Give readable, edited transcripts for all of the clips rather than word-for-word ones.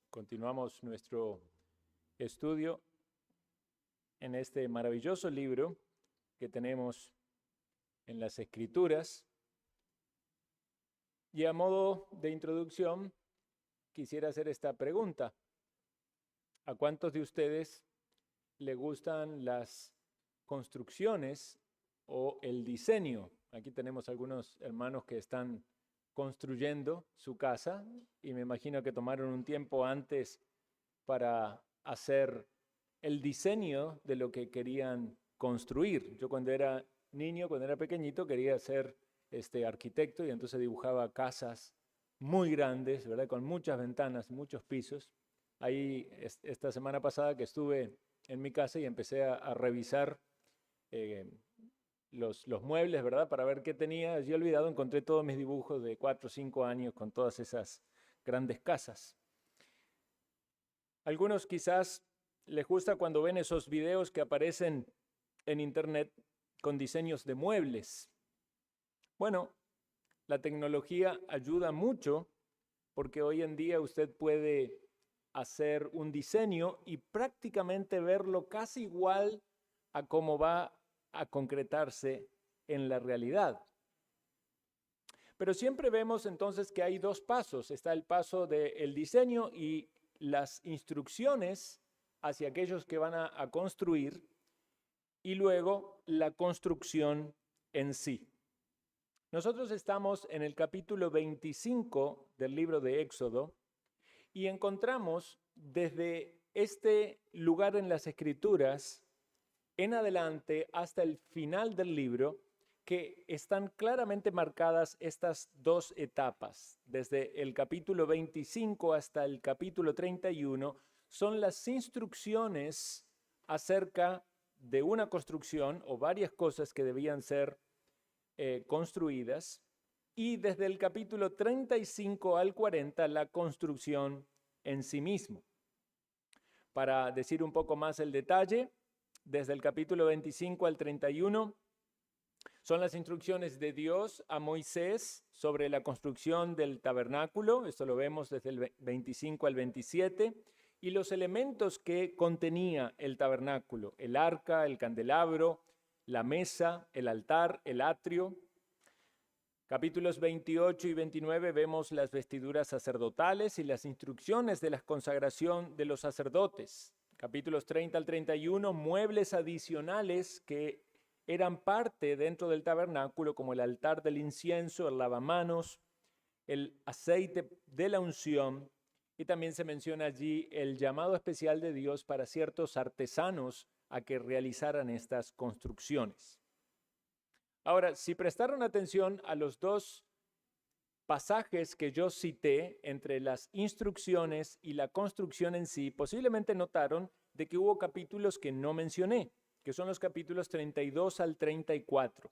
Continuamos nuestro estudio en este maravilloso libro que tenemos en las Escrituras. Y a modo de introducción, quisiera hacer esta pregunta. ¿A cuántos de ustedes le gustan las construcciones o el diseño? Aquí tenemos algunos hermanos que están construyendo su casa y me imagino que tomaron un tiempo antes para hacer el diseño de lo que querían construir. Yo cuando era niño, cuando era pequeñito, quería ser arquitecto y entonces dibujaba casas muy grandes, ¿verdad? Con muchas ventanas, muchos pisos. Ahí esta semana pasada que estuve en mi casa y empecé a revisar los muebles, ¿verdad? Para ver qué tenía. Allí olvidado, encontré todos mis dibujos de 4 o 5 años con todas esas grandes casas. Algunos quizás les gusta cuando ven esos videos que aparecen en internet con diseños de muebles. Bueno, la tecnología ayuda mucho porque hoy en día usted puede hacer un diseño y prácticamente verlo casi igual a cómo va a concretarse en la realidad. Pero siempre vemos entonces que hay dos pasos. Está el paso del diseño y las instrucciones hacia aquellos que van a construir y luego la construcción en sí. Nosotros estamos en el capítulo 25 del libro de Éxodo y encontramos desde este lugar en las Escrituras en adelante hasta el final del libro que están claramente marcadas estas dos etapas. Desde el capítulo 25 hasta el capítulo 31 son las instrucciones acerca de una construcción o varias cosas que debían ser construidas, y desde el capítulo 35 al 40 la construcción en sí mismo. Para decir un poco más el detalle, desde el capítulo 25 al 31 son las instrucciones de Dios a Moisés sobre la construcción del tabernáculo. Esto lo vemos desde el 25 al 27. Y los elementos que contenía el tabernáculo: el arca, el candelabro, la mesa, el altar, el atrio. Capítulos 28 y 29 vemos las vestiduras sacerdotales y las instrucciones de la consagración de los sacerdotes. Capítulos 30 al 31, muebles adicionales que eran parte dentro del tabernáculo, como el altar del incienso, el lavamanos, el aceite de la unción, y también se menciona allí el llamado especial de Dios para ciertos artesanos a que realizaran estas construcciones. Ahora, si prestaron atención a los dos pasajes que yo cité entre las instrucciones y la construcción en sí, posiblemente notaron de que hubo capítulos que no mencioné, que son los capítulos 32 al 34.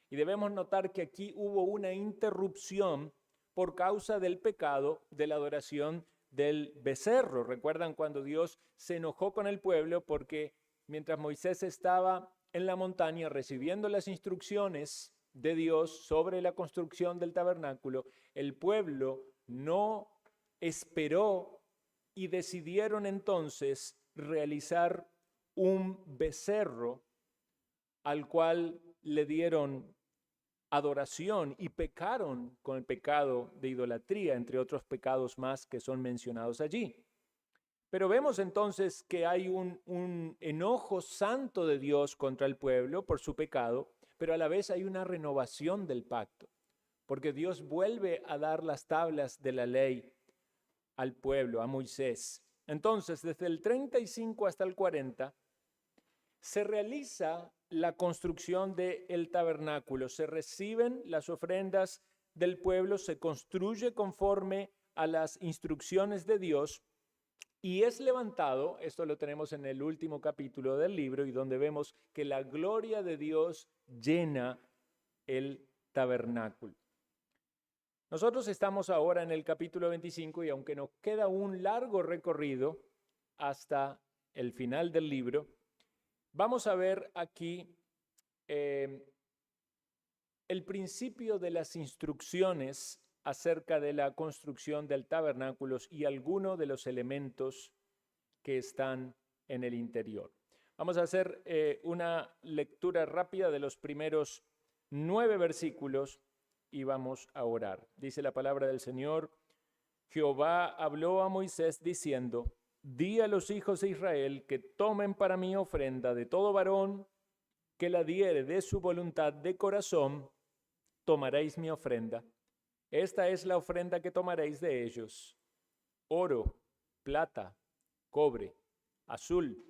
Y debemos notar que aquí hubo una interrupción por causa del pecado de la adoración del becerro. ¿Recuerdan cuando Dios se enojó con el pueblo porque mientras Moisés estaba en la montaña recibiendo las instrucciones de Dios sobre la construcción del tabernáculo, el pueblo no esperó y decidieron entonces realizar un becerro al cual le dieron adoración y pecaron con el pecado de idolatría, entre otros pecados más que son mencionados allí. Pero vemos entonces que hay un enojo santo de Dios contra el pueblo por su pecado, pero a la vez hay una renovación del pacto, porque Dios vuelve a dar las tablas de la ley al pueblo, a Moisés. Entonces, desde el 35 hasta el 40, se realiza la construcción del tabernáculo, se reciben las ofrendas del pueblo, se construye conforme a las instrucciones de Dios y es levantado. Esto lo tenemos en el último capítulo del libro y donde vemos que la gloria de Dios llena el tabernáculo. Nosotros estamos ahora en el capítulo 25 y aunque nos queda un largo recorrido hasta el final del libro, vamos a ver aquí el principio de las instrucciones acerca de la construcción del tabernáculo y algunos de los elementos que están en el interior. Vamos a hacer una lectura rápida de los primeros 9 versículos y vamos a orar. Dice la palabra del Señor: Jehová habló a Moisés diciendo: Di a los hijos de Israel que tomen para mí ofrenda de todo varón que la diere de su voluntad de corazón, tomaréis mi ofrenda. Esta es la ofrenda que tomaréis de ellos: oro, plata, cobre, azul,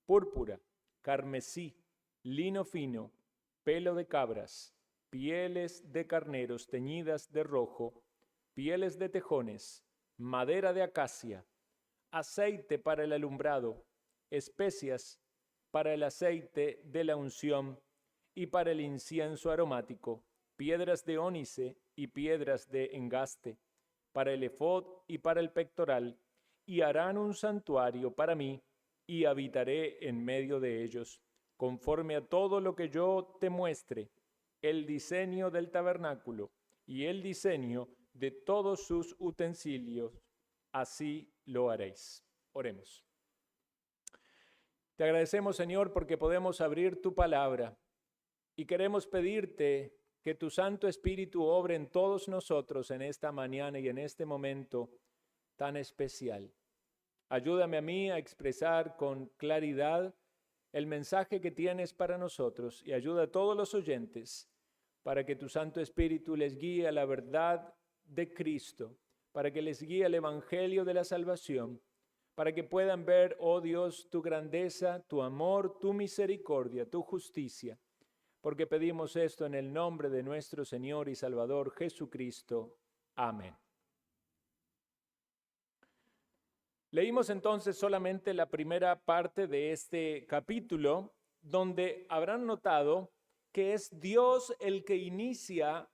púrpura, carmesí, lino fino, pelo de cabras, pieles de carneros teñidas de rojo, pieles de tejones, madera de acacia, aceite para el alumbrado, especias para el aceite de la unción y para el incienso aromático, piedras de ónice y piedras de engaste, para el efod y para el pectoral, y harán un santuario para mí, y habitaré en medio de ellos, conforme a todo lo que yo te muestre, el diseño del tabernáculo y el diseño de todos sus utensilios, así lo haréis. Oremos. Te agradecemos, Señor, porque podemos abrir tu palabra y queremos pedirte que tu Santo Espíritu obre en todos nosotros en esta mañana y en este momento tan especial. Ayúdame a mí a expresar con claridad el mensaje que tienes para nosotros y ayuda a todos los oyentes para que tu Santo Espíritu les guíe a la verdad de Cristo, para que les guíe el evangelio de la salvación, para que puedan ver, oh Dios, tu grandeza, tu amor, tu misericordia, tu justicia, porque pedimos esto en el nombre de nuestro Señor y Salvador Jesucristo. Amén. Leímos entonces solamente la primera parte de este capítulo, donde habrán notado que es Dios el que inicia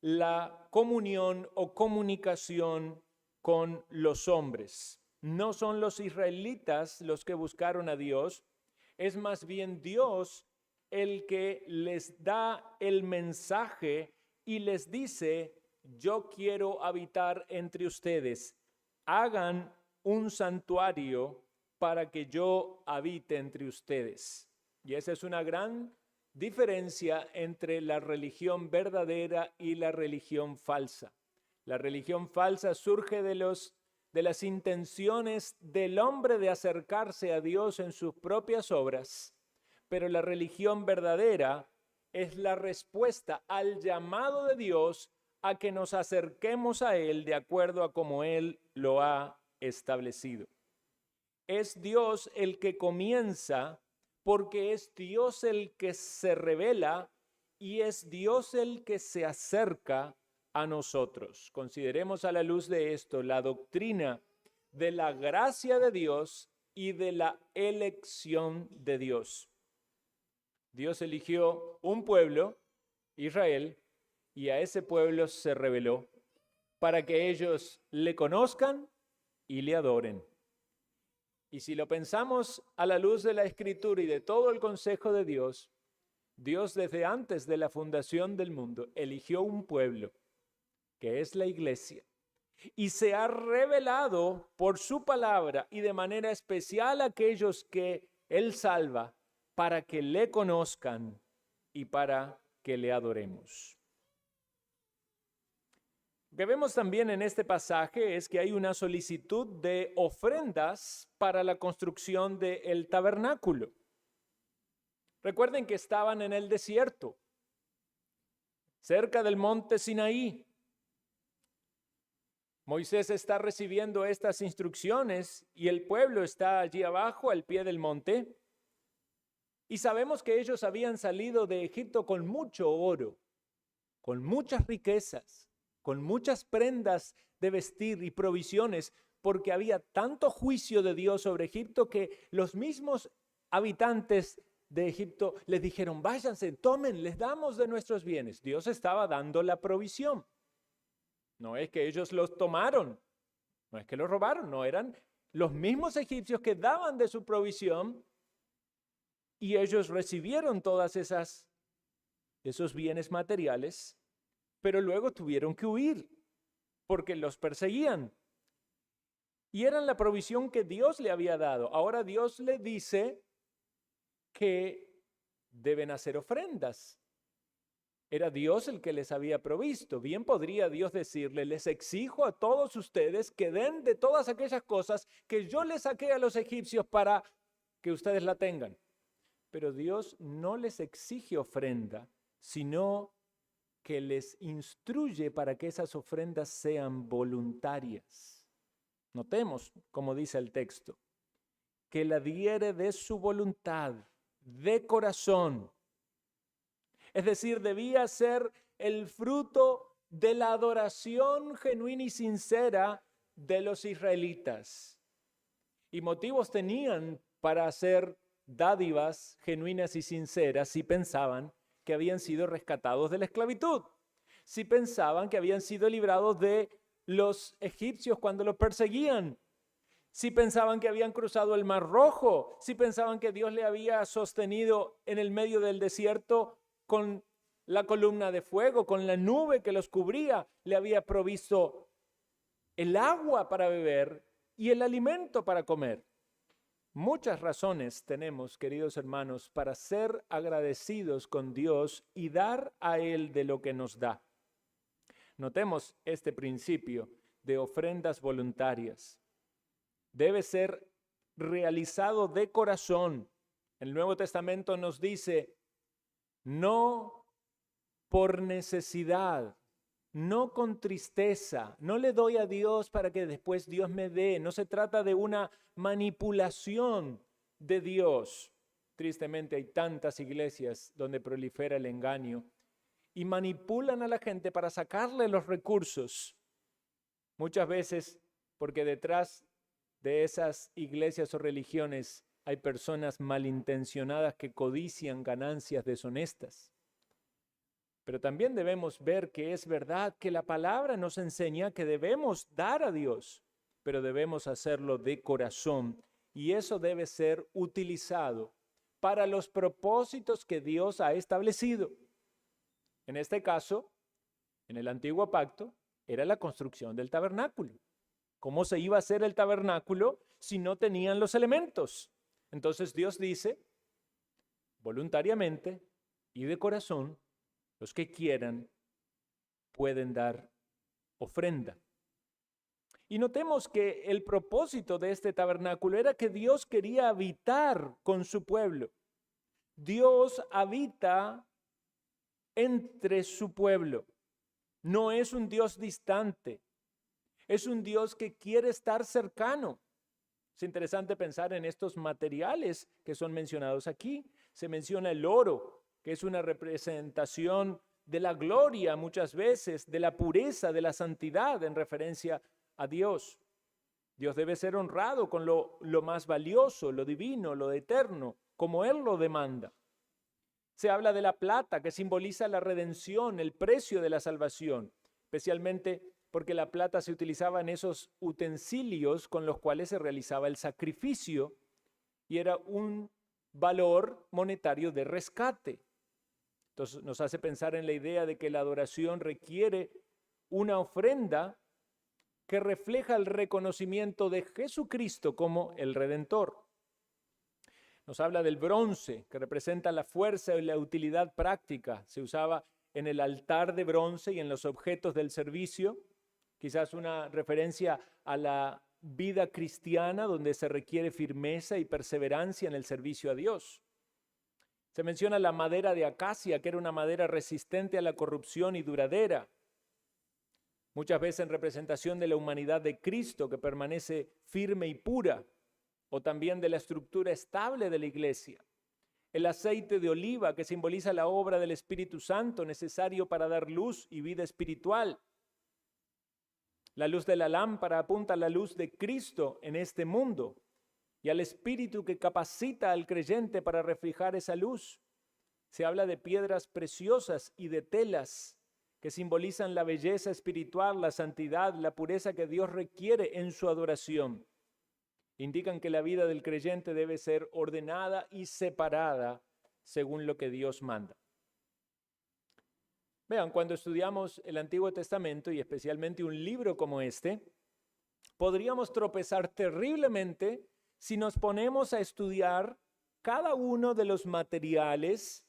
la comunión o comunicación con los hombres. No son los israelitas los que buscaron a Dios, es más bien Dios el que les da el mensaje y les dice: yo quiero habitar entre ustedes, hagan un santuario para que yo habite entre ustedes. Y esa es una gran diferencia entre la religión verdadera y la religión falsa. La religión falsa surge de las intenciones del hombre de acercarse a Dios en sus propias obras, pero la religión verdadera es la respuesta al llamado de Dios a que nos acerquemos a Él de acuerdo a como Él lo ha establecido. Es Dios el que comienza, porque es Dios el que se revela y es Dios el que se acerca a nosotros. Consideremos a la luz de esto la doctrina de la gracia de Dios y de la elección de Dios. Dios eligió un pueblo, Israel, y a ese pueblo se reveló para que ellos le conozcan y le adoren. Y si lo pensamos a la luz de la Escritura y de todo el consejo de Dios, Dios desde antes de la fundación del mundo eligió un pueblo, que es la iglesia, y se ha revelado por su palabra y de manera especial a aquellos que Él salva para que le conozcan y para que le adoremos. Lo que vemos también en este pasaje es que hay una solicitud de ofrendas para la construcción del tabernáculo. Recuerden que estaban en el desierto, cerca del monte Sinaí. Moisés está recibiendo estas instrucciones y el pueblo está allí abajo al pie del monte. Y sabemos que ellos habían salido de Egipto con mucho oro, con muchas riquezas, con muchas prendas de vestir y provisiones, porque había tanto juicio de Dios sobre Egipto que los mismos habitantes de Egipto les dijeron: váyanse, tomen, les damos de nuestros bienes. Dios estaba dando la provisión. No es que ellos los tomaron, no es que los robaron, no, eran los mismos egipcios que daban de su provisión y ellos recibieron todas esos bienes materiales, pero luego tuvieron que huir. porque los perseguían. Y eran la provisión que Dios le había dado. Ahora Dios le dice que deben hacer ofrendas. Era Dios el que les había provisto. Bien podría Dios decirle, les exijo a todos ustedes que den de todas aquellas cosas que yo les saqué a los egipcios para que ustedes la tengan. Pero Dios no les exige ofrenda, sino que les instruye para que esas ofrendas sean voluntarias. Notemos, como dice el texto, que la diere de su voluntad, de corazón. Es decir, debía ser el fruto de la adoración genuina y sincera de los israelitas. Y motivos tenían para hacer dádivas genuinas y sinceras si pensaban que habían sido rescatados de la esclavitud, si pensaban que habían sido librados de los egipcios cuando los perseguían, si pensaban que habían cruzado el Mar Rojo, si pensaban que Dios le había sostenido en el medio del desierto con la columna de fuego, con la nube que los cubría, le había provisto el agua para beber y el alimento para comer. Muchas razones tenemos, queridos hermanos, para ser agradecidos con Dios y dar a Él de lo que nos da. Notemos este principio de ofrendas voluntarias. Debe ser realizado de corazón. El Nuevo Testamento nos dice, no por necesidad, no con tristeza, no le doy a Dios para que después Dios me dé. No se trata de una manipulación de Dios. Tristemente hay tantas iglesias donde prolifera el engaño y manipulan a la gente para sacarle los recursos. Muchas veces porque detrás de esas iglesias o religiones hay personas malintencionadas que codician ganancias deshonestas. Pero también debemos ver que es verdad que la palabra nos enseña que debemos dar a Dios, pero debemos hacerlo de corazón y eso debe ser utilizado para los propósitos que Dios ha establecido. En este caso, en el antiguo pacto, era la construcción del tabernáculo. ¿Cómo se iba a hacer el tabernáculo si no tenían los elementos? Entonces Dios dice, voluntariamente y de corazón, los que quieran pueden dar ofrenda. Y notemos que el propósito de este tabernáculo era que Dios quería habitar con su pueblo. Dios habita entre su pueblo. No es un Dios distante, es un Dios que quiere estar cercano. Es interesante pensar en estos materiales que son mencionados aquí. Se menciona el oro, que es una representación de la gloria muchas veces, de la pureza, de la santidad en referencia a Dios. Dios debe ser honrado con lo más valioso, lo divino, lo eterno, como Él lo demanda. Se habla de la plata, que simboliza la redención, el precio de la salvación, especialmente porque la plata se utilizaba en esos utensilios con los cuales se realizaba el sacrificio y era un valor monetario de rescate. Entonces nos hace pensar en la idea de que la adoración requiere una ofrenda que refleja el reconocimiento de Jesucristo como el Redentor. Nos habla del bronce, que representa la fuerza y la utilidad práctica. Se usaba en el altar de bronce y en los objetos del servicio. Quizás una referencia a la vida cristiana donde se requiere firmeza y perseverancia en el servicio a Dios. Se menciona la madera de acacia, que era una madera resistente a la corrupción y duradera. Muchas veces en representación de la humanidad de Cristo, que permanece firme y pura, o también de la estructura estable de la iglesia. El aceite de oliva, que simboliza la obra del Espíritu Santo necesario para dar luz y vida espiritual. La luz de la lámpara apunta a la luz de Cristo en este mundo y al Espíritu que capacita al creyente para reflejar esa luz. Se habla de piedras preciosas y de telas que simbolizan la belleza espiritual, la santidad, la pureza que Dios requiere en su adoración. Indican que la vida del creyente debe ser ordenada y separada según lo que Dios manda. Vean, cuando estudiamos el Antiguo Testamento y especialmente un libro como este, podríamos tropezar terriblemente si nos ponemos a estudiar cada uno de los materiales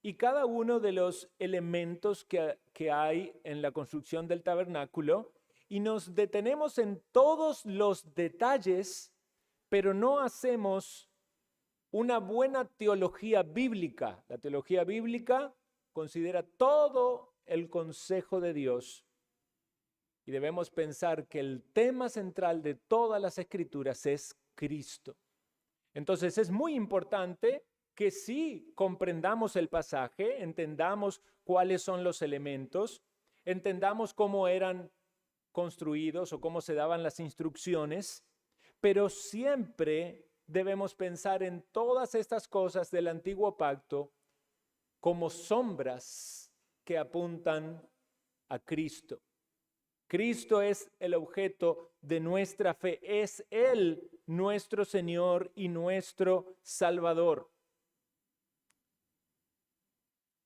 y cada uno de los elementos que hay en la construcción del tabernáculo y nos detenemos en todos los detalles, pero no hacemos una buena teología bíblica. La teología bíblica considera todo el consejo de Dios y debemos pensar que el tema central de todas las escrituras es Cristo. Entonces es muy importante que sí comprendamos el pasaje, entendamos cuáles son los elementos, entendamos cómo eran construidos o cómo se daban las instrucciones, pero siempre debemos pensar en todas estas cosas del antiguo pacto como sombras que apuntan a Cristo. Cristo es el objeto de nuestra fe, es Él nuestro Señor y nuestro Salvador.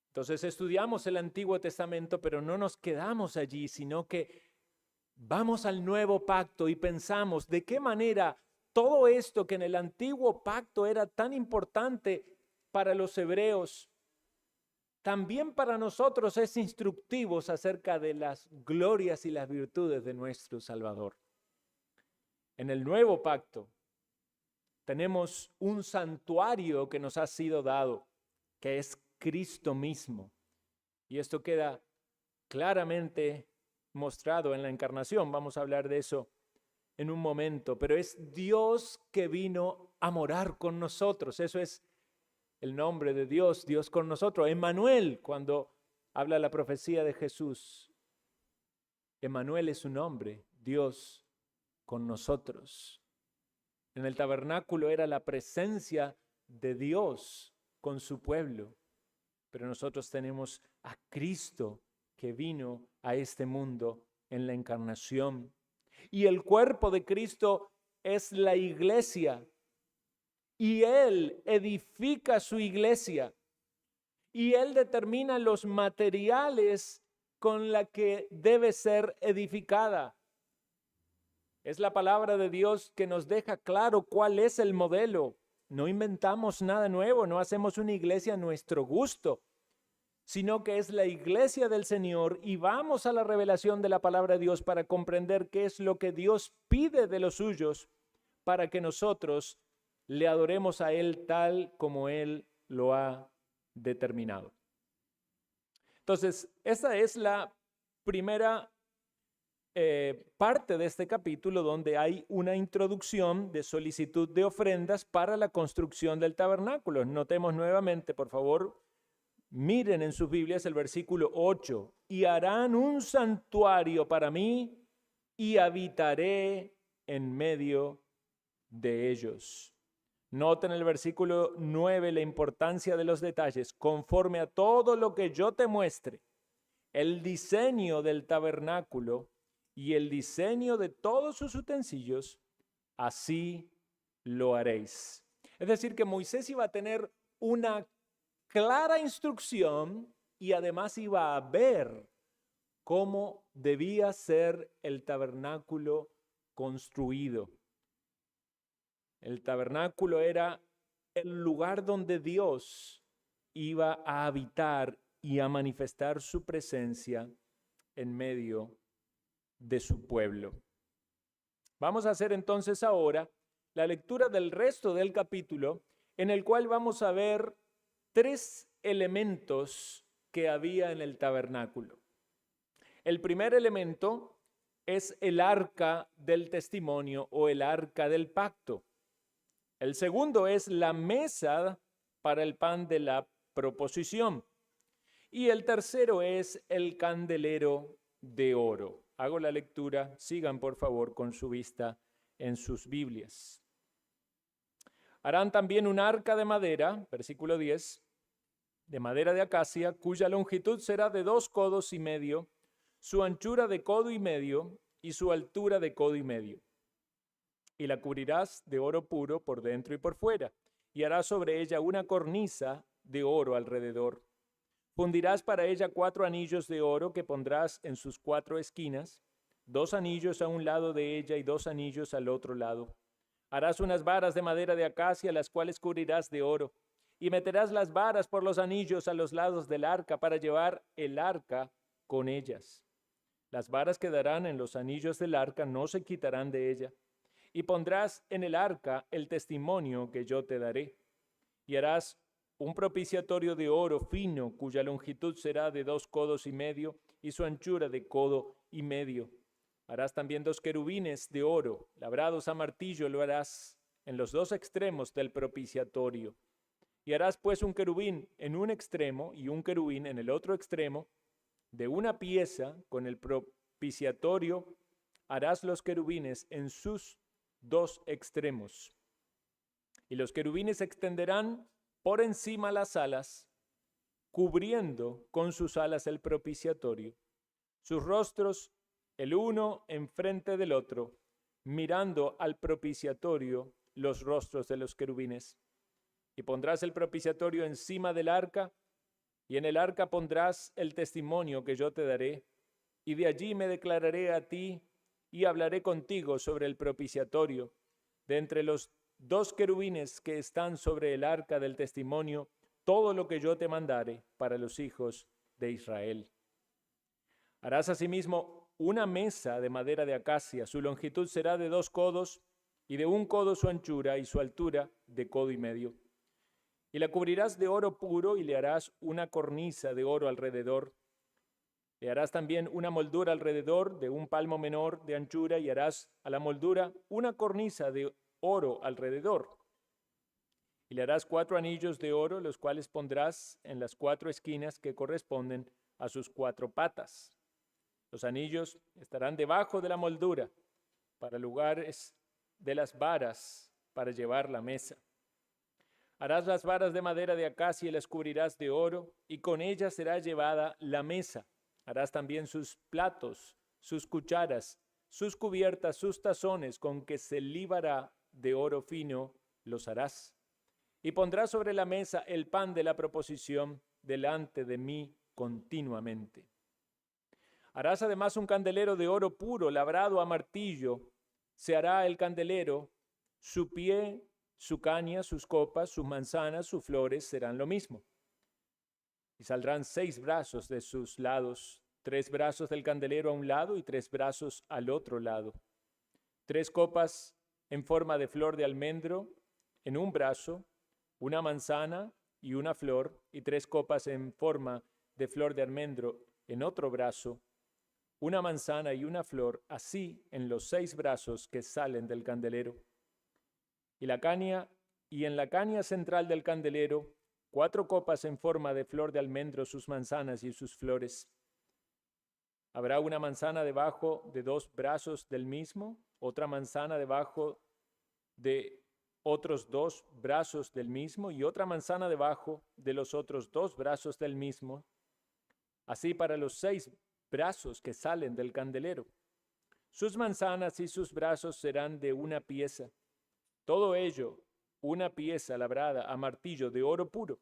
Entonces estudiamos el Antiguo Testamento, pero no nos quedamos allí, sino que vamos al Nuevo Pacto y pensamos de qué manera todo esto que en el Antiguo Pacto era tan importante para los hebreos, también para nosotros es instructivo acerca de las glorias y las virtudes de nuestro Salvador. En el Nuevo Pacto tenemos un santuario que nos ha sido dado, que es Cristo mismo. Y esto queda claramente mostrado en la encarnación. Vamos a hablar de eso en un momento, pero es Dios que vino a morar con nosotros. Eso es el nombre de Dios, Dios con nosotros. Emmanuel, cuando habla la profecía de Jesús, Emmanuel es su nombre, Dios con nosotros. En el tabernáculo era la presencia de Dios con su pueblo, pero nosotros tenemos a Cristo que vino a este mundo en la encarnación. Y el cuerpo de Cristo es la iglesia. Y Él edifica su iglesia. Y Él determina los materiales con la que debe ser edificada. Es la palabra de Dios que nos deja claro cuál es el modelo. No inventamos nada nuevo, no hacemos una iglesia a nuestro gusto, sino que es la iglesia del Señor y vamos a la revelación de la palabra de Dios para comprender qué es lo que Dios pide de los suyos para que nosotros le adoremos a Él tal como Él lo ha determinado. Entonces, esta es la primera parte de este capítulo donde hay una introducción de solicitud de ofrendas para la construcción del tabernáculo. Notemos nuevamente, por favor, miren en sus Biblias el versículo 8. Y harán un santuario para mí y habitaré en medio de ellos. Noten el versículo 9 la importancia de los detalles. Conforme a todo lo que yo te muestre, el diseño del tabernáculo y el diseño de todos sus utensilios, así lo haréis. Es decir, que Moisés iba a tener una clara instrucción y además iba a ver cómo debía ser el tabernáculo construido. El tabernáculo era el lugar donde Dios iba a habitar y a manifestar su presencia en medio de su pueblo. Vamos a hacer entonces ahora la lectura del resto del capítulo, en el cual vamos a ver tres elementos que había en el tabernáculo. El primer elemento es el arca del testimonio o el arca del pacto. El segundo es la mesa para el pan de la proposición. Y el tercero es el candelero de oro. Hago la lectura, sigan por favor con su vista en sus Biblias. Harán también un arca de madera, versículo 10, de madera de acacia, cuya longitud será de 2 codos y medio, su anchura de codo y medio y su altura de codo y medio. Y la cubrirás de oro puro por dentro y por fuera, y harás sobre ella una cornisa de oro alrededor. Fundirás para ella 4 anillos de oro que pondrás en sus 4 esquinas, 2 anillos a un lado de ella y 2 anillos al otro lado. Harás unas varas de madera de acacia, las cuales cubrirás de oro, y meterás las varas por los anillos a los lados del arca para llevar el arca con ellas. Las varas quedarán en los anillos del arca, no se quitarán de ella. Y pondrás en el arca el testimonio que yo te daré. Y harás un propiciatorio de oro fino, cuya longitud será de 2 codos y medio, y su anchura de codo y medio. Harás también 2 querubines de oro, labrados a martillo, lo harás en los 2 extremos del propiciatorio. Y harás pues un querubín en un extremo y un querubín en el otro extremo. De una pieza con el propiciatorio harás los querubines en sus 2 extremos. Y los querubines extenderán por encima las alas, cubriendo con sus alas el propiciatorio. Sus rostros, el uno enfrente del otro, mirando al propiciatorio los rostros de los querubines. Y pondrás el propiciatorio encima del arca, y en el arca pondrás el testimonio que yo te daré, y de allí me declararé a ti y hablaré contigo sobre el propiciatorio. De entre los 2 querubines que están sobre el arca del testimonio, todo lo que yo te mandare para los hijos de Israel. Harás asimismo una mesa de madera de acacia, su longitud será de 2 codos, y de 1 codo su anchura, y su altura de codo y medio. Y la cubrirás de oro puro, y le harás una cornisa de oro alrededor. Le harás también una moldura alrededor de 1 palmo menor de anchura, y harás a la moldura una cornisa de oro alrededor. Y le harás 4 anillos de oro, los cuales pondrás en las 4 esquinas que corresponden a sus 4 patas. Los anillos estarán debajo de la moldura, para lugares de las varas, para llevar la mesa. Harás las varas de madera de acacia y las cubrirás de oro, y con ellas será llevada la mesa. Harás también sus platos, sus cucharas, sus cubiertas, sus tazones, con que se libará de oro fino, los harás. Y pondrás sobre la mesa el pan de la proposición delante de mí continuamente. Harás además un candelero de oro puro, labrado a martillo. Se hará el candelero, su pie, su caña, sus copas, sus manzanas, sus flores serán lo mismo. Y saldrán 6 brazos de sus lados, 3 brazos del candelero a un lado y 3 brazos al otro lado. 3 copas en forma de flor de almendro en un brazo, una manzana y una flor, y 3 copas en forma de flor de almendro en otro brazo, una manzana y una flor, así en los 6 brazos que salen del candelero. Y en la caña central del candelero, 4 copas en forma de flor de almendro, sus manzanas y sus flores. Habrá una manzana debajo de 2 brazos del mismo, otra manzana debajo de otros 2 brazos del mismo, y otra manzana debajo de los otros 2 brazos del mismo, así para los 6 brazos que salen del candelero. Sus manzanas y sus brazos serán de una pieza. Todo ello, una pieza labrada a martillo de oro puro.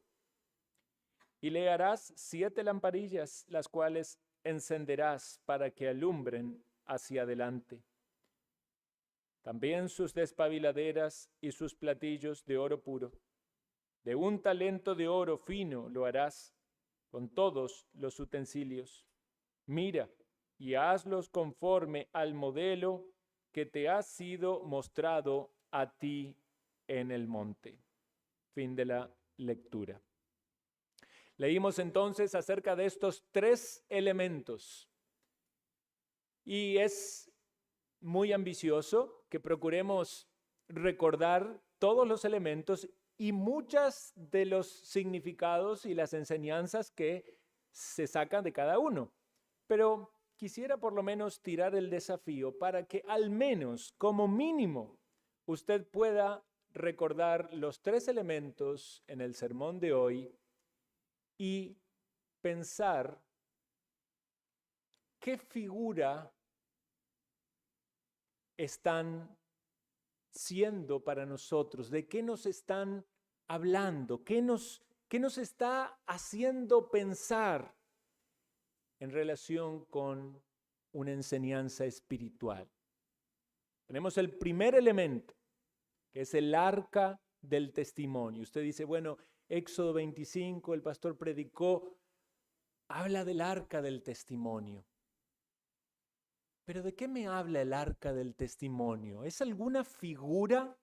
Y le harás 7 lamparillas, las cuales encenderás para que alumbren hacia adelante. También sus despabiladeras y sus platillos de oro puro. De 1 talento de oro fino lo harás, con todos los utensilios. Mira y hazlos conforme al modelo que te ha sido mostrado a ti en el monte. Fin de la lectura. Leímos entonces acerca de estos 3 elementos. Y es muy ambicioso que procuremos recordar todos los elementos y muchas de los significados y las enseñanzas que se sacan de cada uno. Pero quisiera por lo menos tirar el desafío para que al menos, como mínimo, usted pueda recordar los 3 elementos en el sermón de hoy y pensar qué figura están siendo para nosotros, de qué nos están hablando, qué nos ¿Qué nos está haciendo pensar en relación con una enseñanza espiritual? Tenemos el primer elemento, que es el arca del testimonio. Usted dice, bueno, Éxodo 25, el pastor predicó, habla del arca del testimonio. ¿Pero de qué me habla el arca del testimonio? ¿Es alguna figura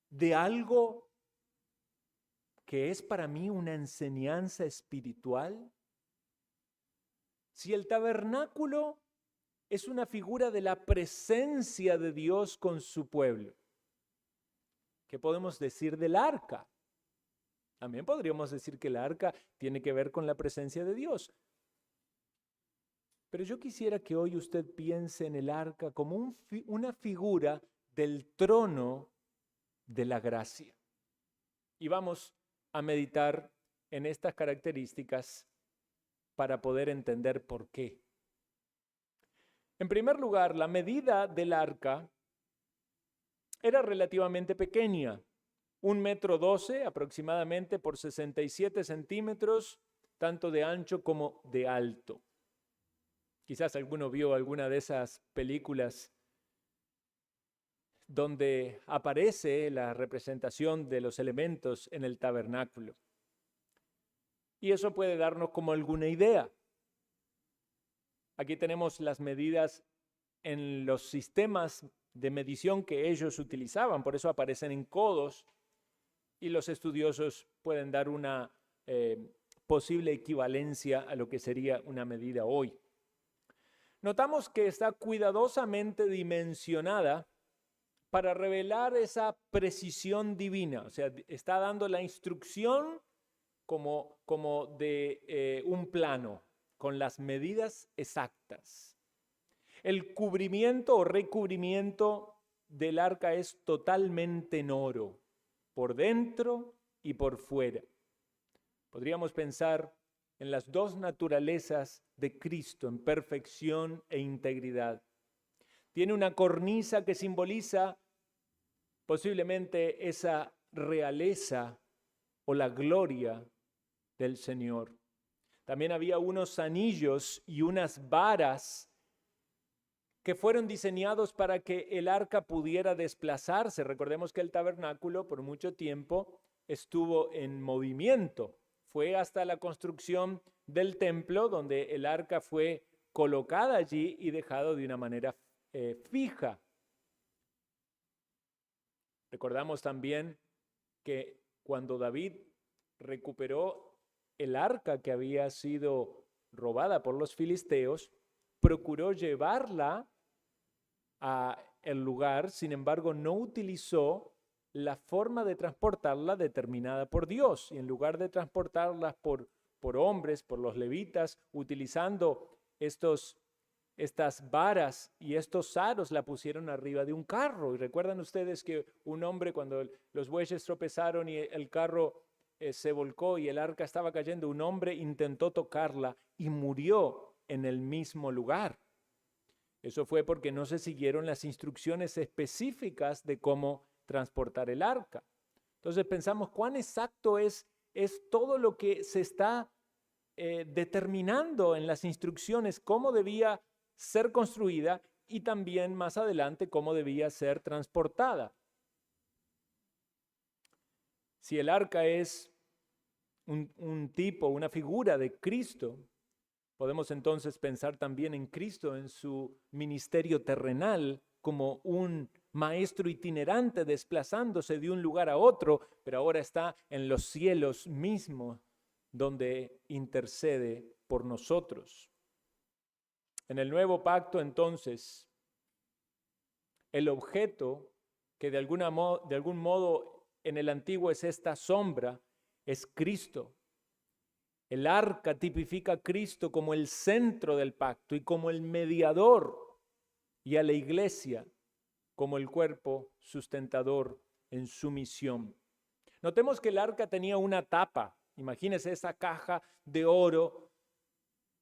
de algo que es para mí una enseñanza espiritual? Si el tabernáculo es una figura de la presencia de Dios con su pueblo, ¿qué podemos decir del arca? También podríamos decir que el arca tiene que ver con la presencia de Dios. Pero yo quisiera que hoy usted piense en el arca como una figura del trono de la gracia. Y vamos a meditar en estas características para poder entender por qué. En primer lugar, la medida del arca era relativamente pequeña, 1,12 m aproximadamente por 67 centímetros, tanto de ancho como de alto. Quizás alguno vio alguna de esas películas donde aparece la representación de los elementos en el tabernáculo. Y eso puede darnos como alguna idea. Aquí tenemos las medidas en los sistemas de medición que ellos utilizaban, por eso aparecen en codos y los estudiosos pueden dar una posible equivalencia a lo que sería una medida hoy. Notamos que está cuidadosamente dimensionada para revelar esa precisión divina, o sea, está dando la instrucción como de un plano, con las medidas exactas. El cubrimiento o recubrimiento del arca es totalmente en oro, por dentro y por fuera. Podríamos pensar en las dos naturalezas de Cristo, en perfección e integridad. Tiene una cornisa que simboliza posiblemente esa realeza o la gloria del Señor. También había unos anillos y unas varas que fueron diseñados para que el arca pudiera desplazarse. Recordemos que el tabernáculo por mucho tiempo estuvo en movimiento. Fue hasta la construcción del templo donde el arca fue colocada allí y dejado de una manera fija. Recordamos también que cuando David recuperó el arca que había sido robada por los filisteos, procuró llevarla a el lugar, sin embargo no utilizó la forma de transportarla determinada por Dios. Y en lugar de transportarla por hombres, por los levitas, utilizando estas varas y estos aros, la pusieron arriba de un carro. Y recuerdan ustedes que un hombre, cuando los bueyes tropezaron y el carro se volcó y el arca estaba cayendo, un hombre intentó tocarla y murió en el mismo lugar. Eso fue porque no se siguieron las instrucciones específicas de cómo transportar el arca. Entonces pensamos cuán exacto es todo lo que se está determinando en las instrucciones, cómo debía ser construida y también más adelante cómo debía ser transportada. Si el arca es un tipo, una figura de Cristo, podemos entonces pensar también en Cristo en su ministerio terrenal como un maestro itinerante desplazándose de un lugar a otro, pero ahora está en los cielos mismos donde intercede por nosotros. En el nuevo pacto entonces, el objeto que de algún modo en el antiguo es esta sombra, es Cristo. El arca tipifica a Cristo como el centro del pacto y como el mediador, y a la iglesia como el cuerpo sustentador en su misión. Notemos que el arca tenía una tapa. Imagínense esa caja de oro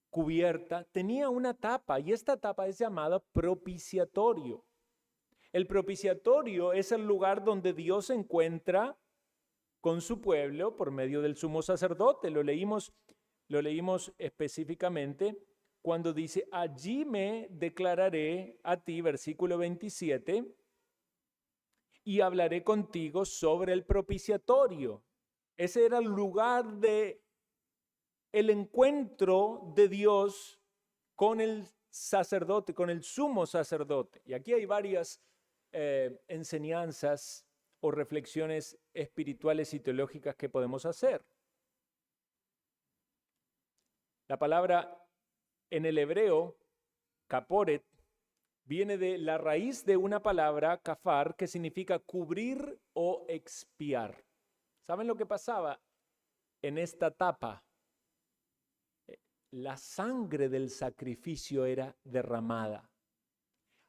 cubierta. Tenía una tapa y esta tapa es llamada propiciatorio. El propiciatorio es el lugar donde Dios se encuentra con su pueblo por medio del sumo sacerdote. Lo leímos específicamente cuando dice, allí me declararé a ti, versículo 27, y hablaré contigo sobre el propiciatorio. Ese era el lugar de el encuentro de Dios con el sacerdote, con el sumo sacerdote. Y aquí hay varias enseñanzas o reflexiones espirituales y teológicas que podemos hacer. La palabra en el hebreo, kaporet, viene de la raíz de una palabra, kafar, que significa cubrir o expiar. ¿Saben lo que pasaba en esta etapa? La sangre del sacrificio era derramada.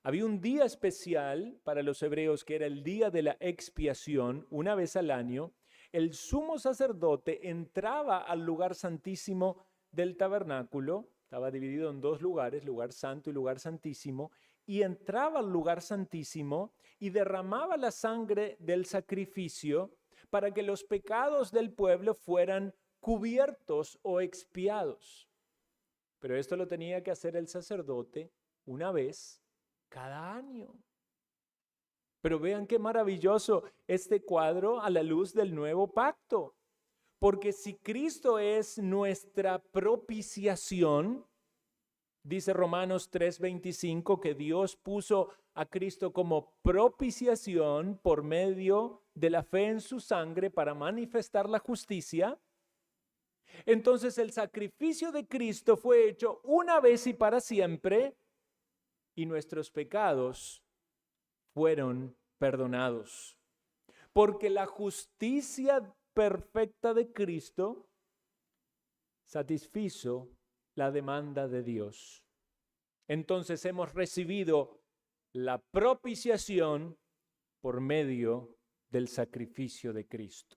Había un día especial para los hebreos que era el día de la expiación, una vez al año. El sumo sacerdote entraba al lugar santísimo del tabernáculo, estaba dividido en dos lugares, lugar santo y lugar santísimo, y entraba al lugar santísimo y derramaba la sangre del sacrificio para que los pecados del pueblo fueran cubiertos o expiados. Pero esto lo tenía que hacer el sacerdote una vez cada año. Pero vean qué maravilloso este cuadro a la luz del nuevo pacto. Porque si Cristo es nuestra propiciación, dice Romanos 3:25 que Dios puso a Cristo como propiciación por medio de la fe en su sangre para manifestar la justicia. Entonces el sacrificio de Cristo fue hecho una vez y para siempre y nuestros pecados fueron perdonados. Porque la justicia perfecta de Cristo satisfizo la demanda de Dios. Entonces hemos recibido la propiciación por medio del sacrificio de Cristo.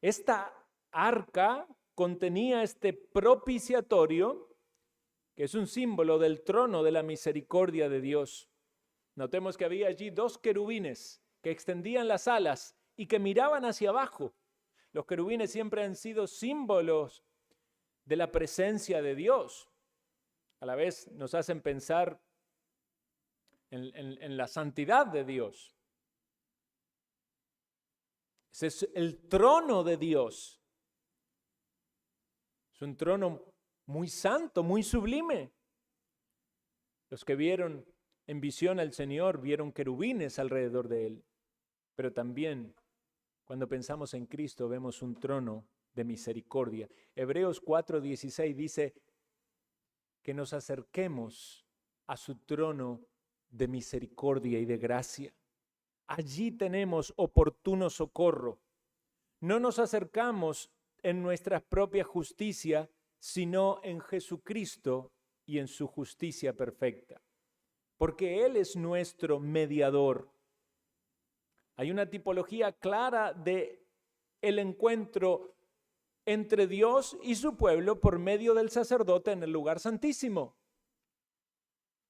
Esta arca contenía este propiciatorio, que es un símbolo del trono de la misericordia de Dios. Notemos que había allí dos querubines que extendían las alas y que miraban hacia abajo. Los querubines siempre han sido símbolos de la presencia de Dios. A la vez nos hacen pensar en la santidad de Dios. Ese es el trono de Dios. Es un trono muy santo, muy sublime. Los que vieron en visión al Señor vieron querubines alrededor de él. Pero también cuando pensamos en Cristo vemos un trono de misericordia. Hebreos 4:16 dice que nos acerquemos a su trono de misericordia y de gracia. Allí tenemos oportuno socorro. No nos acercamos en nuestra propia justicia, sino en Jesucristo y en su justicia perfecta. Porque Él es nuestro mediador. Hay una tipología clara de el encuentro entre Dios y su pueblo por medio del sacerdote en el lugar santísimo.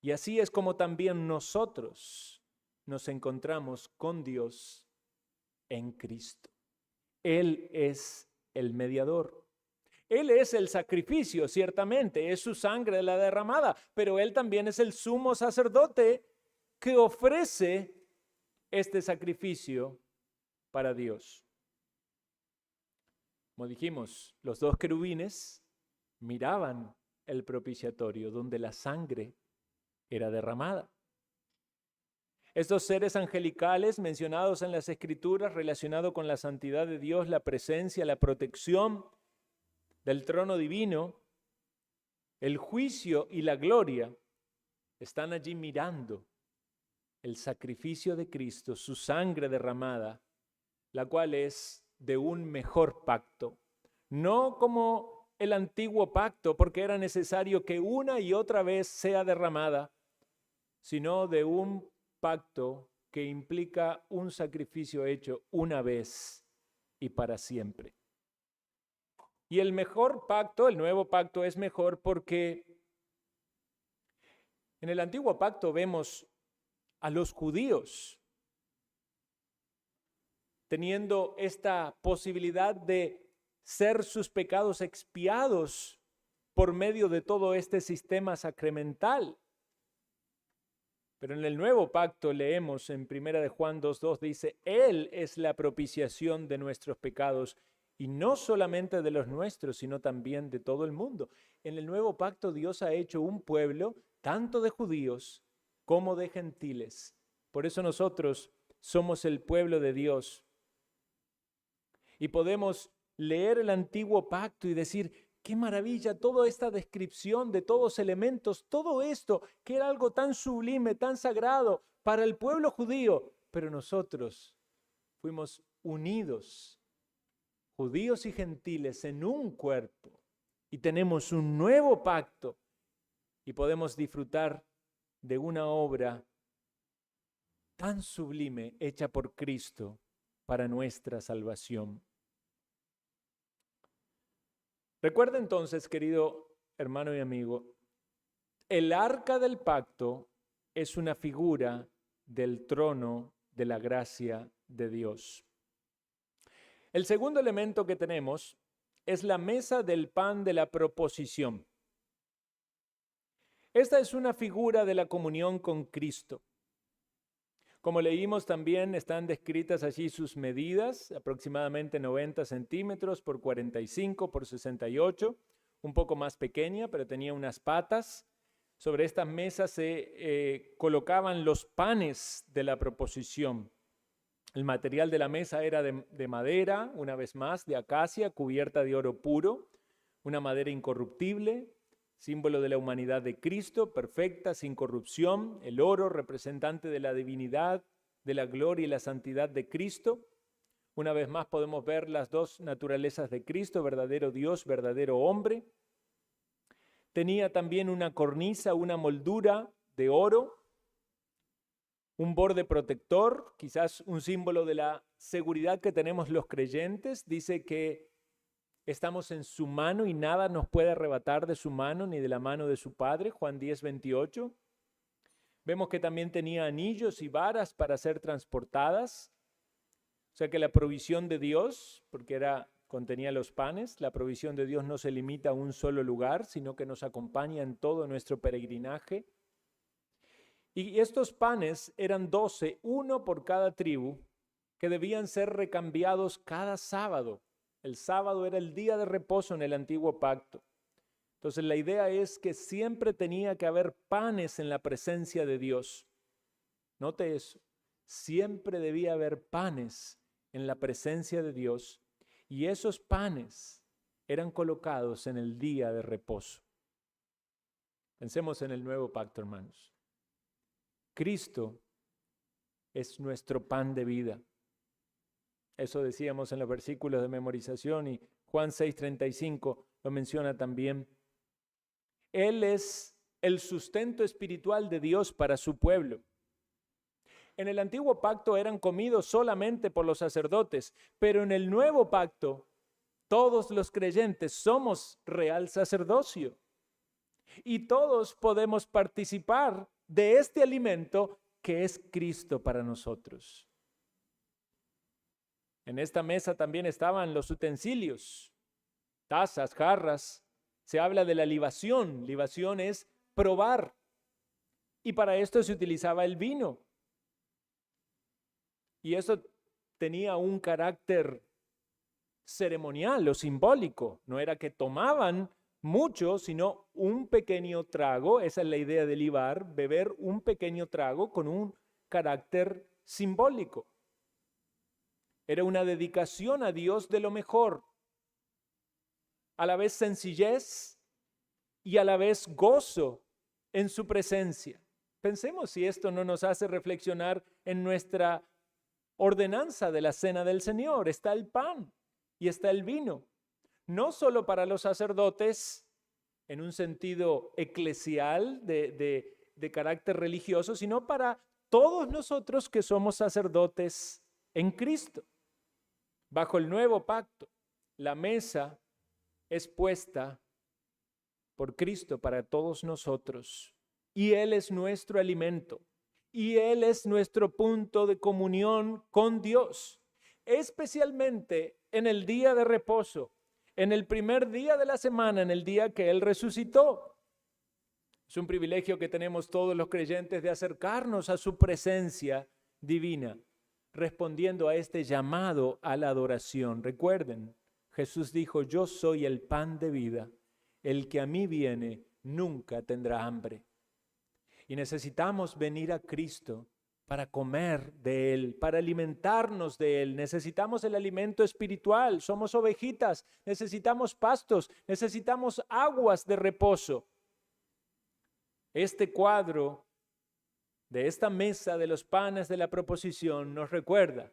Y así es como también nosotros nos encontramos con Dios en Cristo. Él es el mediador. Él es el sacrificio, ciertamente, es su sangre la derramada, pero Él también es el sumo sacerdote que ofrece este sacrificio para Dios. Como dijimos, los dos querubines miraban el propiciatorio donde la sangre era derramada. Estos seres angelicales mencionados en las Escrituras, relacionados con la santidad de Dios, la presencia, la protección del trono divino, el juicio y la gloria, están allí mirando el sacrificio de Cristo, su sangre derramada, la cual es de un mejor pacto. No como el antiguo pacto, porque era necesario que una y otra vez sea derramada, sino de un pacto que implica un sacrificio hecho una vez y para siempre. Y el mejor pacto, el nuevo pacto, es mejor porque en el antiguo pacto vemos a los judíos teniendo esta posibilidad de ser sus pecados expiados por medio de todo este sistema sacramental. Pero en el nuevo pacto leemos en 1 de Juan 2:2 dice, Él es la propiciación de nuestros pecados, y no solamente de los nuestros, sino también de todo el mundo. En el nuevo pacto Dios ha hecho un pueblo, tanto de judíos como de gentiles. Por eso nosotros somos el pueblo de Dios. Y podemos leer el antiguo pacto y decir, qué maravilla, toda esta descripción de todos los elementos, todo esto que era algo tan sublime, tan sagrado para el pueblo judío, pero nosotros fuimos unidos, judíos y gentiles, en un cuerpo, y tenemos un nuevo pacto y podemos disfrutar de una obra tan sublime hecha por Cristo para nuestra salvación. Recuerda entonces, querido hermano y amigo, el arca del pacto es una figura del trono de la gracia de Dios. El segundo elemento que tenemos es la mesa del pan de la proposición. Esta es una figura de la comunión con Cristo. Como leímos también están descritas allí sus medidas, aproximadamente 90 centímetros por 45 por 68, un poco más pequeña, pero tenía unas patas. Sobre estas mesas se colocaban los panes de la proposición. El material de la mesa era de madera, una vez más, de acacia, cubierta de oro puro, una madera incorruptible, símbolo de la humanidad de Cristo, perfecta, sin corrupción, el oro representante de la divinidad, de la gloria y la santidad de Cristo. Una vez más podemos ver las dos naturalezas de Cristo, verdadero Dios, verdadero hombre. Tenía también una cornisa, una moldura de oro, un borde protector, quizás un símbolo de la seguridad que tenemos los creyentes. Dice que estamos en su mano y nada nos puede arrebatar de su mano ni de la mano de su Padre, Juan 10:28. Vemos que también tenía anillos y varas para ser transportadas. O sea que la provisión de Dios, porque contenía los panes, la provisión de Dios no se limita a un solo lugar, sino que nos acompaña en todo nuestro peregrinaje. Y estos panes eran 12, uno por cada tribu, que debían ser recambiados cada sábado. El sábado era el día de reposo en el antiguo pacto. Entonces la idea es que siempre tenía que haber panes en la presencia de Dios. Note eso, siempre debía haber panes en la presencia de Dios y esos panes eran colocados en el día de reposo. Pensemos en el nuevo pacto, hermanos. Cristo es nuestro pan de vida. Eso decíamos en los versículos de memorización y Juan 6:35 lo menciona también. Él es el sustento espiritual de Dios para su pueblo. En el antiguo pacto eran comidos solamente por los sacerdotes, pero en el nuevo pacto todos los creyentes somos real sacerdocio y todos podemos participar de este alimento que es Cristo para nosotros. En esta mesa también estaban los utensilios, tazas, jarras. Se habla de la libación. Libación es probar. Y para esto se utilizaba el vino. Y eso tenía un carácter ceremonial o simbólico. No era que tomaban mucho, sino un pequeño trago. Esa es la idea de libar, beber un pequeño trago con un carácter simbólico. Era una dedicación a Dios de lo mejor. A la vez sencillez y a la vez gozo en su presencia. Pensemos si esto no nos hace reflexionar en nuestra ordenanza de la cena del Señor. Está el pan y está el vino. No solo para los sacerdotes en un sentido eclesial de carácter religioso, sino para todos nosotros que somos sacerdotes en Cristo. Bajo el nuevo pacto, la mesa es puesta por Cristo para todos nosotros y Él es nuestro alimento y Él es nuestro punto de comunión con Dios. especialmente en el día de reposo, en el primer día de la semana, en el día que Él resucitó. Es un privilegio que tenemos todos los creyentes de acercarnos a su presencia divina, respondiendo a este llamado a la adoración. Recuerden, Jesús dijo: yo soy el pan de vida, el que a mí viene nunca tendrá hambre. Y necesitamos venir a Cristo para comer de Él, para alimentarnos de Él. Necesitamos el alimento espiritual, somos ovejitas, necesitamos pastos, necesitamos aguas de reposo. Este cuadro de esta mesa de los panes de la proposición nos recuerda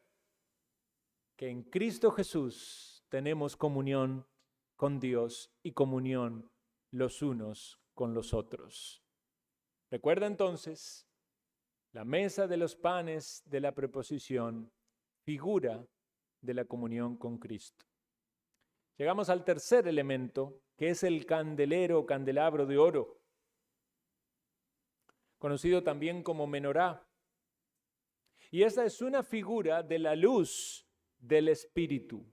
que en Cristo Jesús tenemos comunión con Dios y comunión los unos con los otros. Recuerda entonces, la mesa de los panes de la proposición, figura de la comunión con Cristo. Llegamos al tercer elemento, que es el candelero o candelabro de oro, conocido también como menorá. Y esta es una figura de la luz del Espíritu,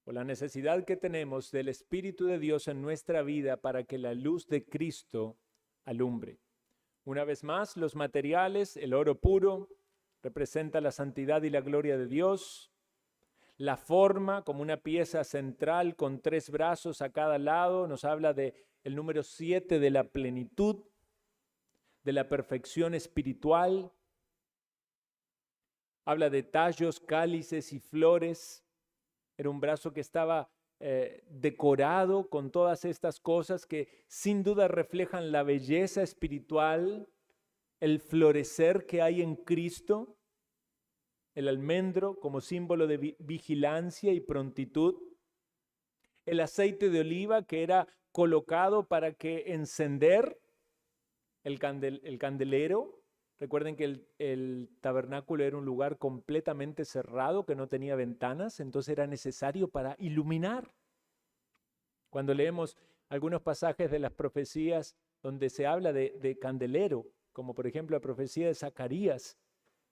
o la necesidad que tenemos del Espíritu de Dios en nuestra vida para que la luz de Cristo alumbre. Una vez más, los materiales, el oro puro, representa la santidad y la gloria de Dios. La forma, como una pieza central con 3 brazos a cada lado, nos habla del número 7 de la plenitud, de la perfección espiritual. Habla de tallos, cálices y flores. Era un brazo que estaba decorado con todas estas cosas que sin duda reflejan la belleza espiritual, el florecer que hay en Cristo, el almendro como símbolo de vigilancia y prontitud, el aceite de oliva que era colocado para que encender el candelero. Recuerden que el tabernáculo era un lugar completamente cerrado que no tenía ventanas, entonces era necesario para iluminar. Cuando leemos algunos pasajes de las profecías donde se habla de candelero, como por ejemplo la profecía de Zacarías,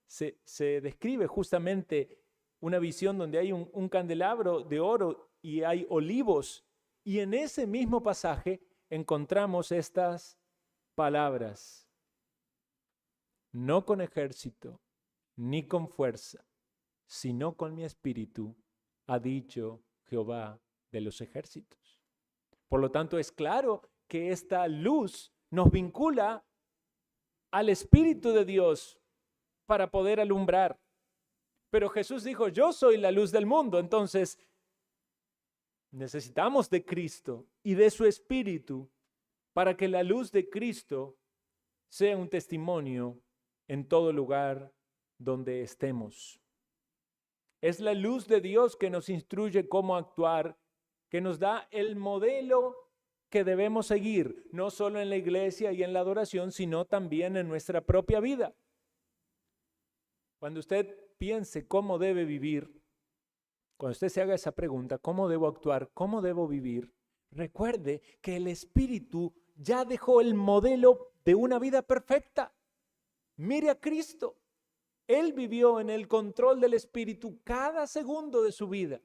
se describe justamente una visión donde hay un candelabro de oro y hay olivos, y en ese mismo pasaje encontramos estas palabras: no con ejército ni con fuerza, sino con mi espíritu, ha dicho Jehová de los ejércitos. Por lo tanto, es claro que esta luz nos vincula al Espíritu de Dios para poder alumbrar. Pero Jesús dijo: yo soy la luz del mundo. Entonces, necesitamos de Cristo y de su Espíritu para que la luz de Cristo sea un testimonio en todo lugar donde estemos. Es la luz de Dios que nos instruye cómo actuar, que nos da el modelo que debemos seguir, no solo en la iglesia y en la adoración, sino también en nuestra propia vida. Cuando usted piense cómo debe vivir, cuando usted se haga esa pregunta, ¿cómo debo actuar? ¿Cómo debo vivir? Recuerde que el Espíritu ya dejó el modelo de una vida perfecta. Mire a Cristo. Él vivió en el control del Espíritu cada segundo de su vida.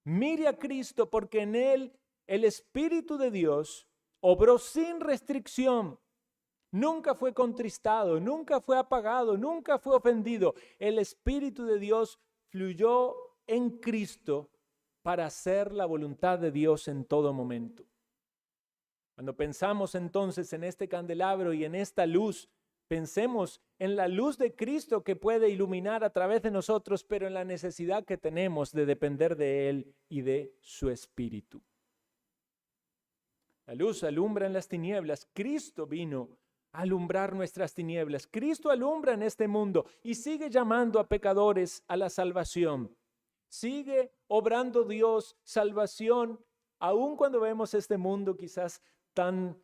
Mire a Cristo, porque en Él el Espíritu de Dios obró sin restricción. Nunca fue contristado, nunca fue apagado, nunca fue ofendido. El Espíritu de Dios fluyó en Cristo para hacer la voluntad de Dios en todo momento. Cuando pensamos entonces en este candelabro y en esta luz, pensemos en la luz de Cristo que puede iluminar a través de nosotros, pero en la necesidad que tenemos de depender de Él y de su Espíritu. La luz alumbra en las tinieblas. Cristo vino a alumbrar nuestras tinieblas. Cristo alumbra en este mundo y sigue llamando a pecadores a la salvación. Sigue obrando Dios salvación, aun cuando vemos este mundo quizás tan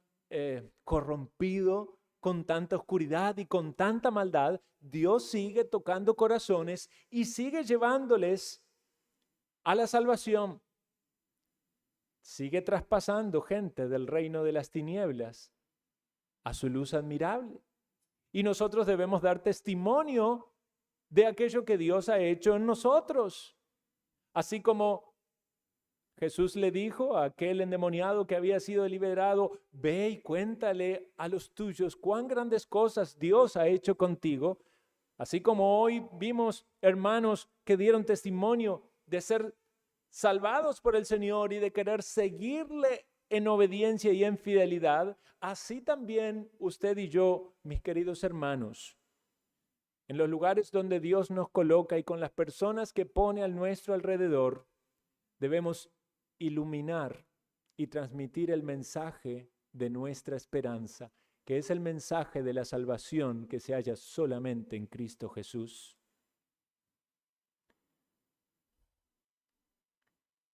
corrompido, con tanta oscuridad y con tanta maldad. Dios sigue tocando corazones y sigue llevándoles a la salvación. Sigue traspasando gente del reino de las tinieblas a su luz admirable. Y nosotros debemos dar testimonio de aquello que Dios ha hecho en nosotros. Así como Jesús le dijo a aquel endemoniado que había sido liberado, ve y cuéntale a los tuyos cuán grandes cosas Dios ha hecho contigo. Así como hoy vimos hermanos que dieron testimonio de ser salvados por el Señor y de querer seguirle en obediencia y en fidelidad, así también usted y yo, mis queridos hermanos, en los lugares donde Dios nos coloca y con las personas que pone a nuestro alrededor, debemos iluminar y transmitir el mensaje de nuestra esperanza, que es el mensaje de la salvación que se halla solamente en Cristo Jesús.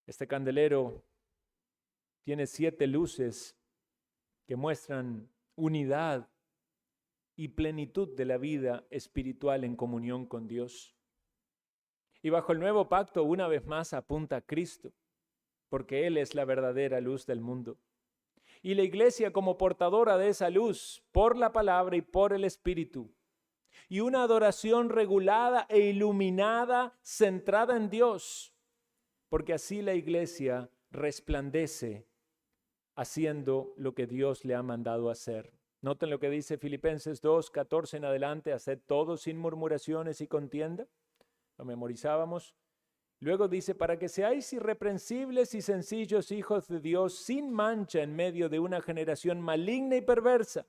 Este candelero tiene 7 luces que muestran unidad y plenitud de la vida espiritual en comunión con Dios. Y bajo el nuevo pacto, una vez más, apunta a Cristo, porque Él es la verdadera luz del mundo. Y la iglesia como portadora de esa luz, por la palabra y por el Espíritu, y una adoración regulada e iluminada, centrada en Dios, porque así la iglesia resplandece haciendo lo que Dios le ha mandado hacer. Noten lo que dice Filipenses 2, 14 en adelante: haced todo sin murmuraciones y contienda. Lo memorizábamos. Luego dice: para que seáis irreprensibles y sencillos hijos de Dios, sin mancha en medio de una generación maligna y perversa,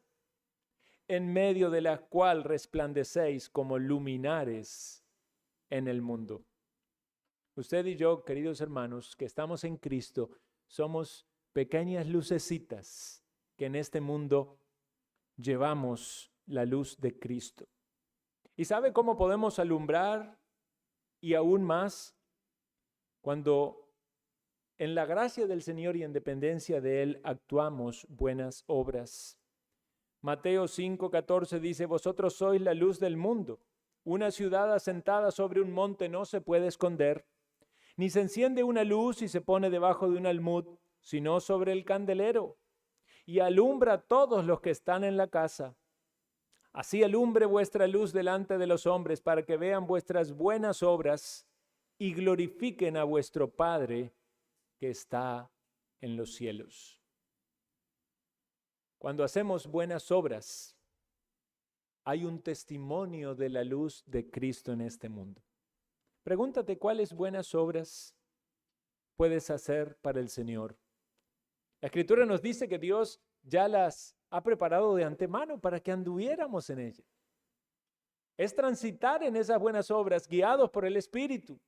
en medio de la cual resplandecéis como luminares en el mundo. Usted y yo, queridos hermanos, que estamos en Cristo, somos pequeñas lucecitas que en este mundo llevamos la luz de Cristo. ¿Y sabe cómo podemos alumbrar y aún más? Cuando en la gracia del Señor y en dependencia de Él actuamos buenas obras. Mateo 5:14 dice: vosotros sois la luz del mundo. Una ciudad asentada sobre un monte no se puede esconder, ni se enciende una luz y se pone debajo de un almud, sino sobre el candelero, y alumbra a todos los que están en la casa. Así alumbre vuestra luz delante de los hombres, para que vean vuestras buenas obras y glorifiquen a vuestro Padre que está en los cielos. Cuando hacemos buenas obras, hay un testimonio de la luz de Cristo en este mundo. Pregúntate cuáles buenas obras puedes hacer para el Señor. La Escritura nos dice que Dios ya las ha preparado de antemano para que anduviéramos en ellas. Es transitar en esas buenas obras guiados por el Espíritu.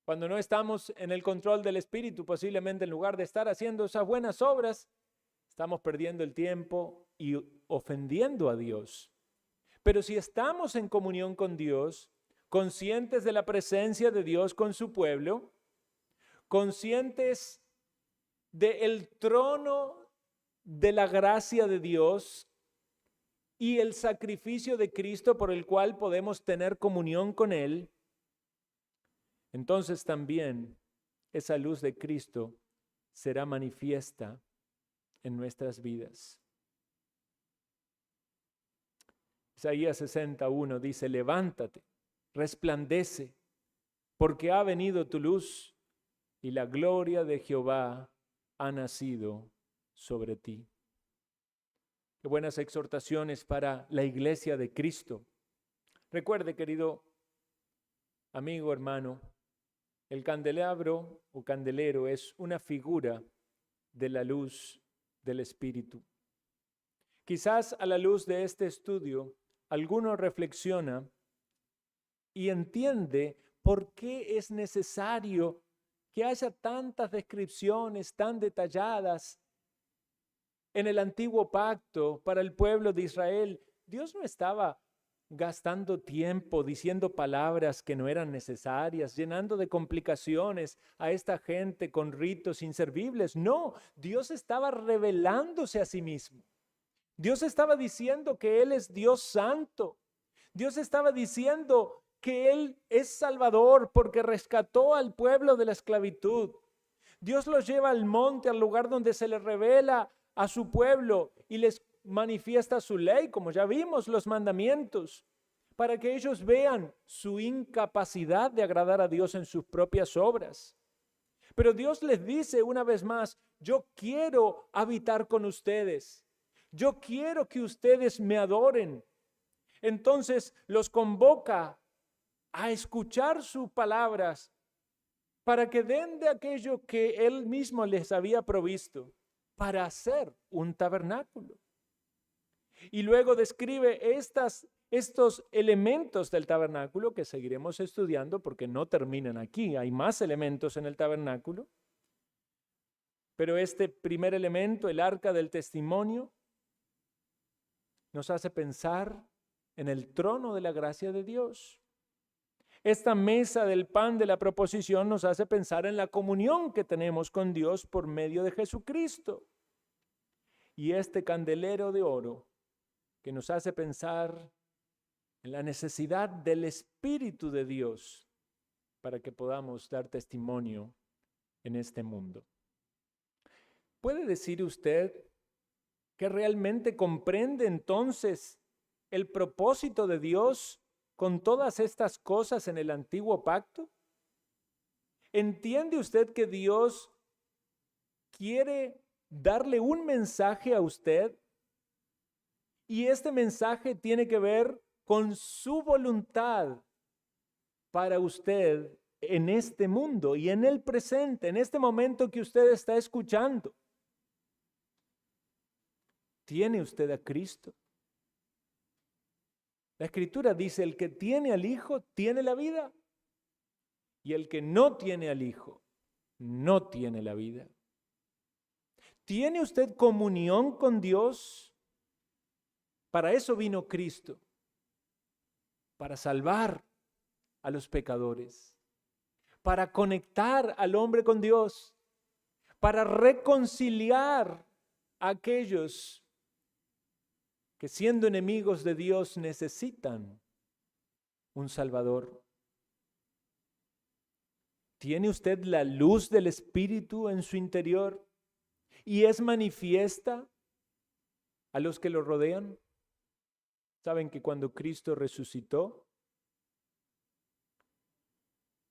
Cuando no estamos en el control del Espíritu, posiblemente en lugar de estar haciendo esas buenas obras, estamos perdiendo el tiempo y ofendiendo a Dios. Pero si estamos en comunión con Dios, conscientes de la presencia de Dios con su pueblo, conscientes del trono de la gracia de Dios y el sacrificio de Cristo por el cual podemos tener comunión con Él, entonces también esa luz de Cristo será manifiesta en nuestras vidas. Isaías 61 dice: levántate, resplandece, porque ha venido tu luz y la gloria de Jehová ha nacido sobre ti. Qué buenas exhortaciones para la iglesia de Cristo. Recuerde, querido amigo, hermano, el candelabro o candelero es una figura de la luz del Espíritu. Quizás a la luz de este estudio, alguno reflexiona y entiende por qué es necesario que haya tantas descripciones tan detalladas en el antiguo pacto para el pueblo de Israel. Dios no estaba gastando tiempo diciendo palabras que no eran necesarias, llenando de complicaciones a esta gente con ritos inservibles. No, Dios estaba revelándose a sí mismo. Dios estaba diciendo que Él es Dios santo. Dios estaba diciendo que Él es Salvador porque rescató al pueblo de la esclavitud. Dios los lleva al monte, al lugar donde se le revela a su pueblo y les manifiesta su ley, como ya vimos, los mandamientos. para que ellos vean su incapacidad de agradar a Dios en sus propias obras. Pero Dios les dice una vez más, yo quiero habitar con ustedes. Yo quiero que ustedes me adoren. Entonces los convoca a escuchar sus palabras para que den de aquello que Él mismo les había provisto para hacer un tabernáculo. Y luego describe estos elementos del tabernáculo que seguiremos estudiando porque no terminan aquí. Hay más elementos en el tabernáculo. Pero este primer elemento, el arca del testimonio, nos hace pensar en el trono de la gracia de Dios. Esta mesa del pan de la proposición nos hace pensar en la comunión que tenemos con Dios por medio de Jesucristo. Y este candelero de oro que nos hace pensar en la necesidad del Espíritu de Dios para que podamos dar testimonio en este mundo. ¿Puede decir usted que realmente comprende entonces el propósito de Dios con todas estas cosas en el antiguo pacto? ¿Entiende usted que Dios quiere darle un mensaje a usted? Y este mensaje tiene que ver con su voluntad para usted en este mundo y en el presente, en este momento que usted está escuchando. ¿Tiene usted a Cristo? La Escritura dice, el que tiene al Hijo tiene la vida, y el que no tiene al Hijo no tiene la vida. ¿Tiene usted comunión con Dios? Para eso vino Cristo, para salvar a los pecadores, para conectar al hombre con Dios, para reconciliar a aquellos que siendo enemigos de Dios necesitan un Salvador. ¿Tiene usted la luz del Espíritu en su interior y es manifiesta a los que lo rodean? ¿Saben que cuando Cristo resucitó,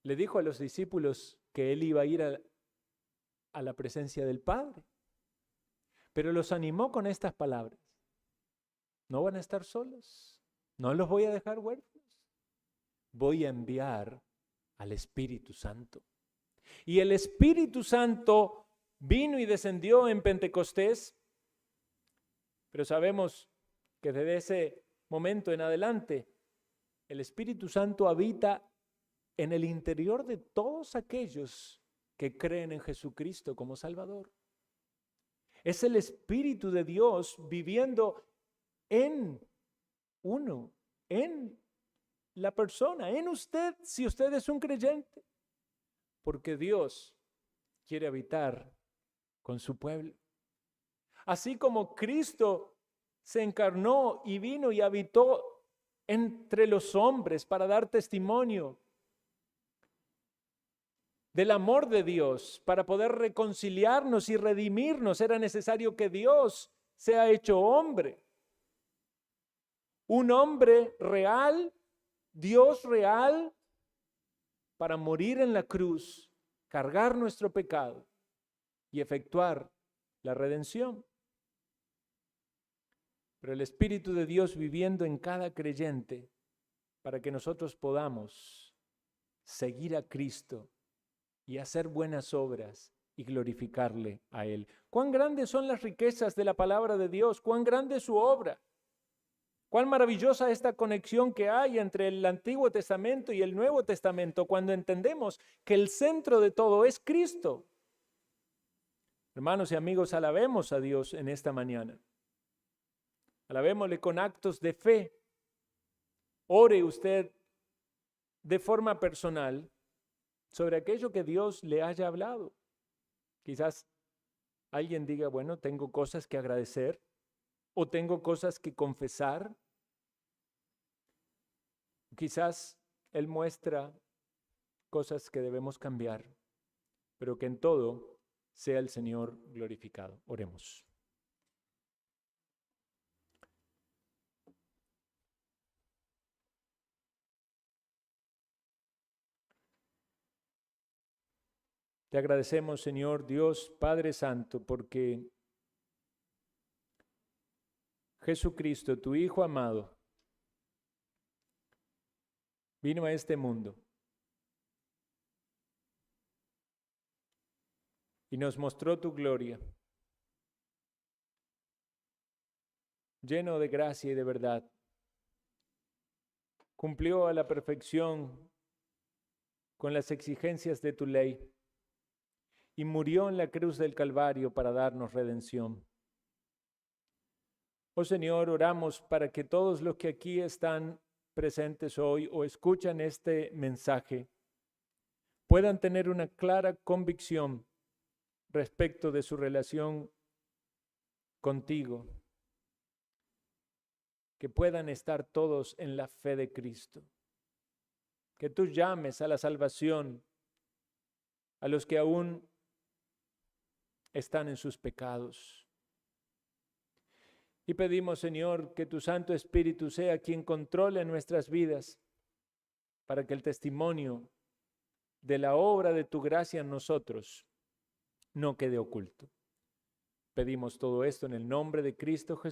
le dijo a los discípulos que Él iba a ir a la presencia del Padre? Pero los animó con estas palabras. No van a estar solos, no los voy a dejar huérfanos. Voy a enviar al Espíritu Santo. Y el Espíritu Santo vino y descendió en Pentecostés, pero sabemos que desde ese momento en adelante, el Espíritu Santo habita en el interior de todos aquellos que creen en Jesucristo como Salvador. Es el Espíritu de Dios viviendo en uno, en la persona, en usted, si usted es un creyente, porque Dios quiere habitar con su pueblo. Así como Cristo se encarnó y vino y habitó entre los hombres para dar testimonio del amor de Dios, para poder reconciliarnos y redimirnos, era necesario que Dios sea hecho hombre. Un hombre real, Dios real, para morir en la cruz, cargar nuestro pecado y efectuar la redención. Pero el Espíritu de Dios viviendo en cada creyente para que nosotros podamos seguir a Cristo y hacer buenas obras y glorificarle a Él. Cuán grandes son las riquezas de la palabra de Dios, cuán grande es su obra. Cuán maravillosa esta conexión que hay entre el Antiguo Testamento y el Nuevo Testamento cuando entendemos que el centro de todo es Cristo. Hermanos y amigos, alabemos a Dios en esta mañana. Alabémosle con actos de fe. Ore usted de forma personal sobre aquello que Dios le haya hablado. Quizás alguien diga, bueno, tengo cosas que agradecer o tengo cosas que confesar. Quizás Él muestra cosas que debemos cambiar, pero que en todo sea el Señor glorificado. Oremos. Te agradecemos, Señor Dios, Padre Santo, porque Jesucristo, tu Hijo amado, vino a este mundo y nos mostró tu gloria, lleno de gracia y de verdad. Cumplió a la perfección con las exigencias de tu ley y murió en la cruz del Calvario para darnos redención. Oh Señor, oramos para que todos los que aquí están presentes hoy o escuchan este mensaje puedan tener una clara convicción respecto de su relación contigo, que puedan estar todos en la fe de Cristo, que tú llames a la salvación a los que aún están en sus pecados. Y pedimos, Señor, que tu Santo Espíritu sea quien controle nuestras vidas para que el testimonio de la obra de tu gracia en nosotros no quede oculto. Pedimos todo esto en el nombre de Cristo Jesús.